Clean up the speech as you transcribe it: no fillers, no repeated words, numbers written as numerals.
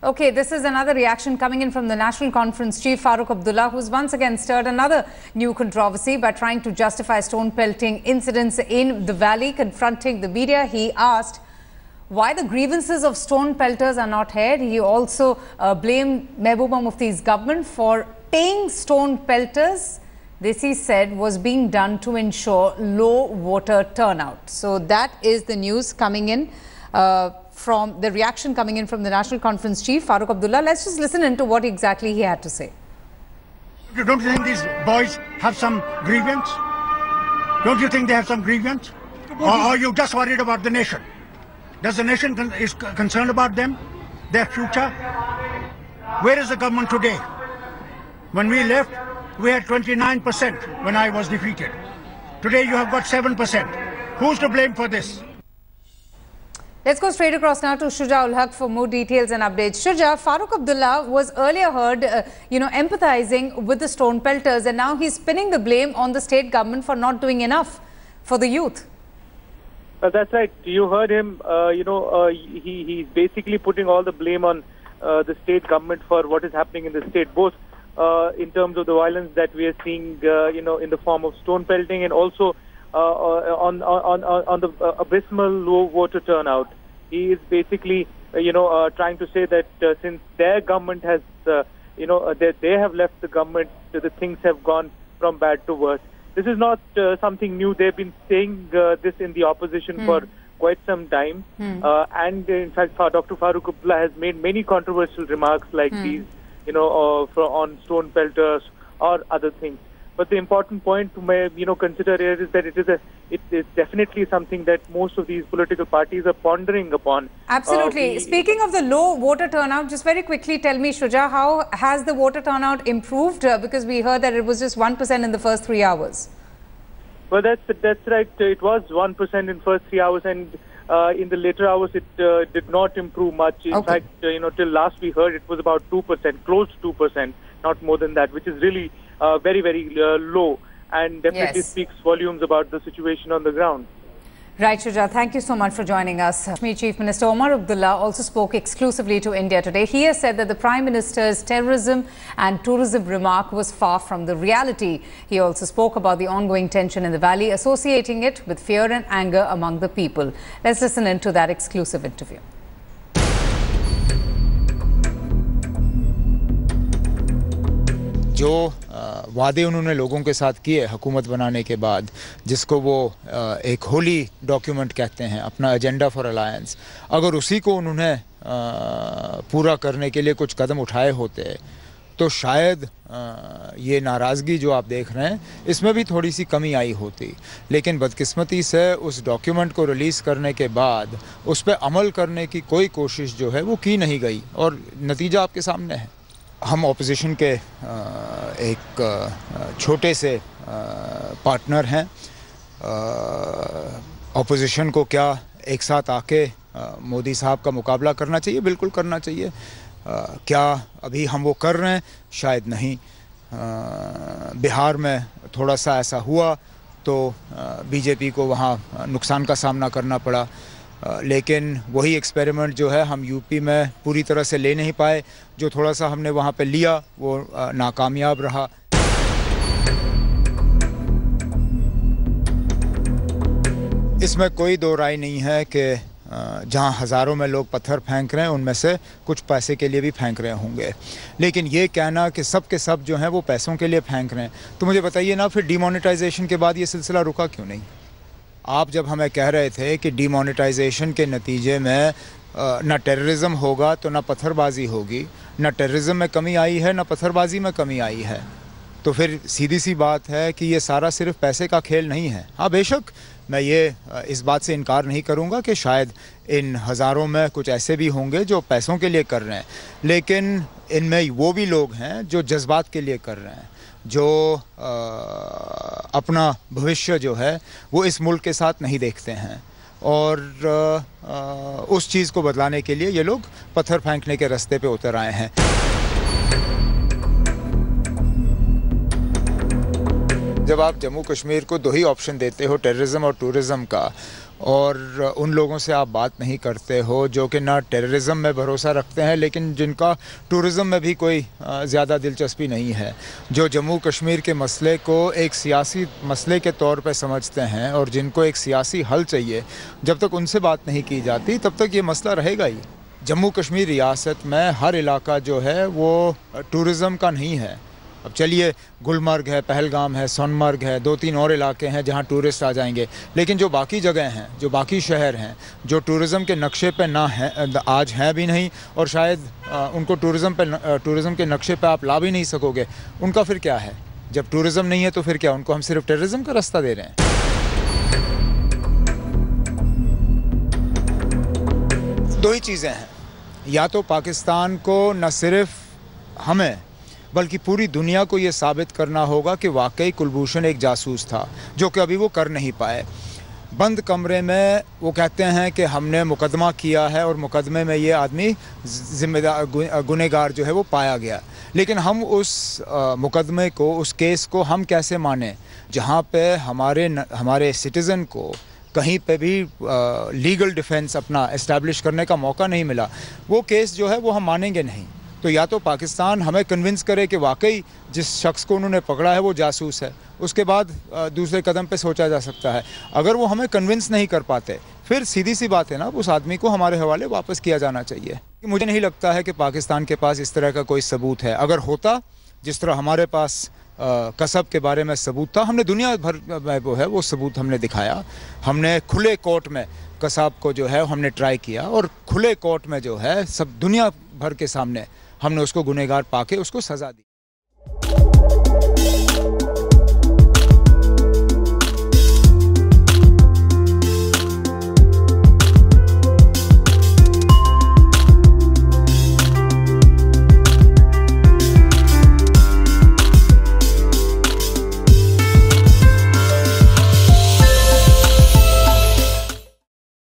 Okay, this is another reaction coming in from the National Conference Chief Farooq Abdullah, who's once again stirred another new controversy by trying to justify stone pelting incidents in the valley. Confronting the media, he asked why the grievances of stone pelters are not heard. He also blamed Mehbooba Mufti's government for paying stone pelters. This, he said, was being done to ensure low voter turnout. So that is the news coming in from the reaction coming in from the National Conference Chief, Farooq Abdullah. Let's just listen into what exactly he had to say. Don't you think these boys have some grievance? Don't you think they have some grievance? Or are you just worried about the nation? Does the nation is concerned about them, their future? Where is the government today? When we left, we had 29% when I was defeated. Today you have got 7%. Who's to blame for this? Let's go straight across now to Shuja ul Haq for more details and updates. Shuja, Farooq Abdullah was earlier heard, empathizing with the stone pelters, and now he's pinning the blame on the state government for not doing enough for the youth. That's right. You heard him. He's basically putting all the blame on the state government for what is happening in the state, both in terms of the violence that we are seeing, in the form of stone pelting, and also on the abysmal low voter turnout. He is basically, trying to say that since their government has, they have left the government, the things have gone from bad to worse. This is not something new. They've been saying this in the opposition for quite some time. And in fact, Dr. Farooq Abdullah has made many controversial remarks like these, on stone pelters or other things. But the important point to consider here is that it is definitely something that most of these political parties are pondering upon. Absolutely. Speaking of the low voter turnout, just very quickly tell me, Shuja, how has the voter turnout improved? Because we heard that it was just 1% in the first 3 hours. Well, that's right. It was 1% in first 3 hours, and in the later hours it did not improve much. In fact, till last we heard it was about 2%, close to 2%, not more than that, which is really very, very low, and definitely speaks volumes about the situation on the ground. Right, Shuja, thank you so much for joining us. Kashmir Chief Minister Omar Abdullah also spoke exclusively to India today. He has said that the Prime Minister's terrorism and tourism remark was far from the reality. He also spoke about the ongoing tension in the valley, associating it with fear and anger among the people. Let's listen into that exclusive interview. जो वादे उन्होंने लोगों के साथ किए हुकूमत बनाने के बाद, जिसको वो एक होली डॉक्यूमेंट कहते हैं, अपना एजेंडा फॉर अलायंस, अगर उसी को उन्होंने पूरा करने के लिए कुछ कदम उठाए होते तो शायद ये नाराज़गी जो आप देख रहे हैं इसमें भी थोड़ी सी कमी आई होती। लेकिन बदकिस्मती से उस डॉक्यूमेंट को रिलीज़ करने के बाद उस पर अमल करने की कोई कोशिश जो है वो की नहीं गई, और नतीजा आपके सामने है। हम ऑपोजिशन के एक छोटे से पार्टनर हैं। ऑपोजिशन को क्या एक साथ आके मोदी साहब का मुकाबला करना चाहिए? बिल्कुल करना चाहिए। क्या अभी हम वो कर रहे हैं? शायद नहीं। बिहार में थोड़ा सा ऐसा हुआ तो बीजेपी को वहाँ नुकसान का सामना करना पड़ा, लेकिन वही एक्सपेरिमेंट जो है हम यूपी में पूरी तरह से ले नहीं पाए। जो थोड़ा सा हमने वहाँ पे लिया वो नाकामयाब रहा। इसमें कोई दो राय नहीं है कि जहाँ हज़ारों में लोग पत्थर फेंक रहे हैं उनमें से कुछ पैसे के लिए भी फेंक रहे होंगे, लेकिन ये कहना कि सब के सब जो हैं वो पैसों के लिए फेंक रहे हैं, तो मुझे बताइए ना, फिर डिमोनेटाइजेशन के बाद ये सिलसिला रुका क्यों नहीं? आप जब हमें कह रहे थे कि डिमोनेटाइजेशन के नतीजे में ना टेररिज्म होगा तो ना पत्थरबाजी होगी, ना टेररिज्म में कमी आई है ना पत्थरबाजी में कमी आई है, तो फिर सीधी सी बात है कि ये सारा सिर्फ पैसे का खेल नहीं है। हाँ, बेशक मैं ये इस बात से इनकार नहीं करूँगा कि शायद इन हज़ारों में कुछ ऐसे भी होंगे जो पैसों के लिए कर रहे हैं, लेकिन इनमें वो भी लोग हैं जो जज्बात के लिए कर रहे हैं, जो अपना भविष्य जो है वो इस मुल्क के साथ नहीं देखते हैं, और उस चीज़ को बदलाने के लिए ये लोग पत्थर फेंकने के रास्ते पे उतर आए हैं। जब आप जम्मू कश्मीर को दो ही ऑप्शन देते हो, टेररिज्म और टूरिज़म का, और उन लोगों से आप बात नहीं करते हो जो कि ना टेररिज्म में भरोसा रखते हैं लेकिन जिनका टूरिज़म में भी कोई ज़्यादा दिलचस्पी नहीं है, जो जम्मू कश्मीर के मसले को एक सियासी मसले के तौर पर समझते हैं और जिनको एक सियासी हल चाहिए, जब तक उनसे बात नहीं की जाती तब तक ये मसला रहेगा ही। जम्मू कश्मीर रियासत में हर इलाका जो है वो टूरिज़म का नहीं है। अब चलिए, गुलमर्ग है, पहलगाम है, सोनमर्ग है, 2-3 और इलाके हैं जहां टूरिस्ट आ जाएंगे, लेकिन जो बाकी जगह हैं, जो बाकी शहर हैं, जो टूरिज़म के नक्शे पे ना हैं, आज हैं भी नहीं और शायद उनको टूरिज़म के नक्शे पे आप ला भी नहीं सकोगे, उनका फिर क्या है? जब टूरिज़म नहीं है तो फिर क्या, उनको हम सिर्फ टेररिज्म का रास्ता दे रहे हैं? दो ही चीज़ें हैं, या तो पाकिस्तान को न सिर्फ हमें बल्कि पूरी दुनिया को ये साबित करना होगा कि वाकई कुलभूषण एक जासूस था, जो कि अभी वो कर नहीं पाए। बंद कमरे में वो कहते हैं कि हमने मुकदमा किया है और मुकदमे में ये आदमी जिम्मेदार गुनहगार जो है वो पाया गया, लेकिन हम उस मुकदमे को, उस केस को हम कैसे माने जहाँ पे हमारे सिटीज़न को कहीं पे भी लीगल डिफेंस अपना इस्टेब्लिश करने का मौका नहीं मिला? वो केस जो है वो हम मानेंगे नहीं। तो या तो पाकिस्तान हमें कन्विंस करे कि वाकई जिस शख्स को उन्होंने पकड़ा है वो जासूस है, उसके बाद दूसरे कदम पे सोचा जा सकता है। अगर वो हमें कन्विंस नहीं कर पाते, फिर सीधी सी बात है ना, उस आदमी को हमारे हवाले वापस किया जाना चाहिए। मुझे नहीं लगता है कि पाकिस्तान के पास इस तरह का कोई सबूत है। अगर होता, जिस तरह हमारे पास कसब के बारे में सबूत था, हमने दुनिया भर में वो सबूत हमने दिखाया। हमने खुले कोर्ट में कसब को जो है हमने ट्राई किया और खुले कोर्ट में जो है सब दुनिया भर के सामने हमने उसको गुनहगार पाके उसको सज़ा दी।